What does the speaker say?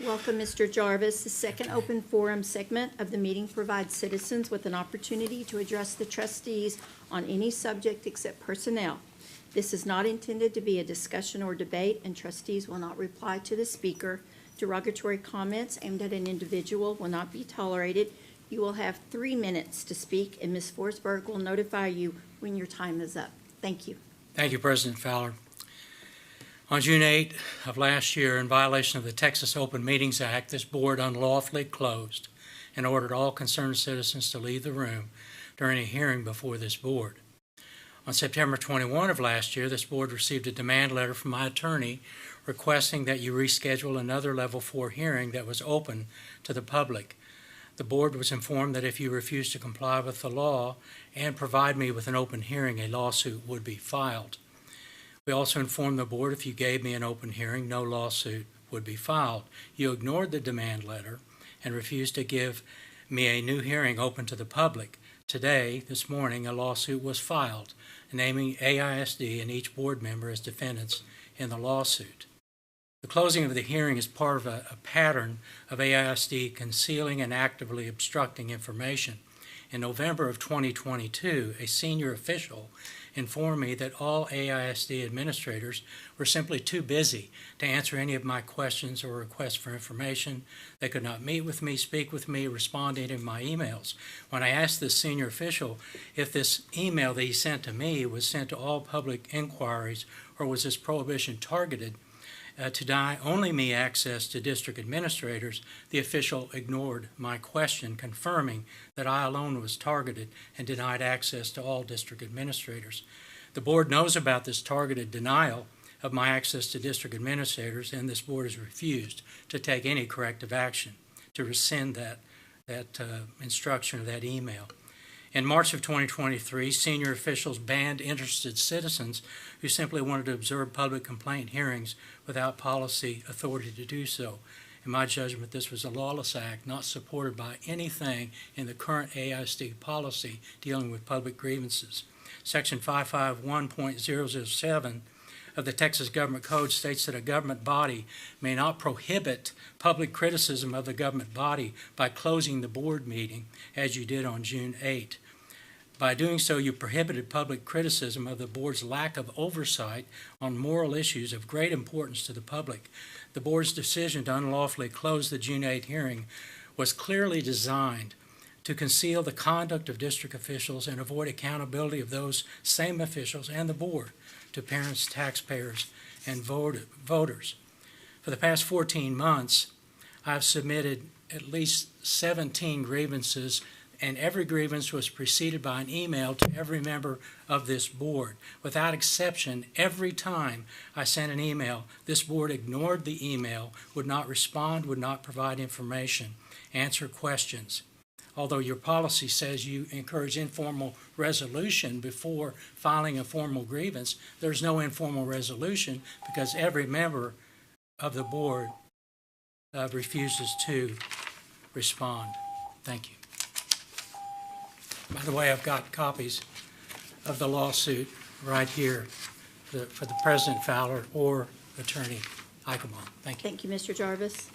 Welcome, Mr. Jarvis. The second open forum segment of the meeting provides citizens with an opportunity to address the trustees on any subject except personnel. This is not intended to be a discussion or debate, and trustees will not reply to the speaker. Derogatory comments aimed at an individual will not be tolerated. You will have 3 minutes to speak, and Ms. Forsberg will notify you when your time is up. Thank you. Thank you, President Fowler. On June 8 of last year, in violation of the Texas Open Meetings Act, this board unlawfully closed and ordered all concerned citizens to leave the room during a hearing before this board. On September 21 of last year, this board received a demand letter from my attorney requesting that you reschedule another Level 4 hearing that was open to the public. The board was informed that if you refused to comply with the law and provide me with an open hearing, a lawsuit would be filed. We also informed the board if you gave me an open hearing, no lawsuit would be filed. You ignored the demand letter and refused to give me a new hearing open to the public. Today, this morning, a lawsuit was filed, naming AISD and each board member as defendants in the lawsuit. The closing of the hearing is part of a pattern of AISD concealing and actively obstructing information. In November of 2022, a senior official informed me that all AISD administrators were simply too busy to answer any of my questions or requests for information. They could not meet with me, speak with me, respond to any of my emails. When I asked this senior official if this email that he sent to me was sent to all public inquiries or was this prohibition targeted to deny only me access to district administrators, the official ignored my question, confirming that I alone was targeted and denied access to all district administrators. The board knows about this targeted denial of my access to district administrators, and this board has refused to take any corrective action to rescind that instruction or that email. In March of 2023, senior officials banned interested citizens who simply wanted to observe public complaint hearings without policy authority to do so. In my judgment, this was a lawless act not supported by anything in the current AISD policy dealing with public grievances. Section 551.007 of the Texas Government Code states that a government body may not prohibit public criticism of the government body by closing the board meeting, as you did on June 8. By doing so, you prohibited public criticism of the board's lack of oversight on moral issues of great importance to the public. The board's decision to unlawfully close the June 8 hearing was clearly designed to conceal the conduct of district officials and avoid accountability of those same officials and the board to parents, taxpayers, and voters. For the past 14 months, I've submitted at least 17 grievances, and every grievance was preceded by an email to every member of this board. Without exception, every time I sent an email, this board ignored the email, would not respond, would not provide information, answer questions. Although your policy says you encourage informal resolution before filing a formal grievance, there's no informal resolution because every member of the board refuses to respond. Thank you. By the way, I've got copies of the lawsuit right here for the President Fowler or Attorney Eichelbaum. Thank you. Thank you, Mr. Jarvis.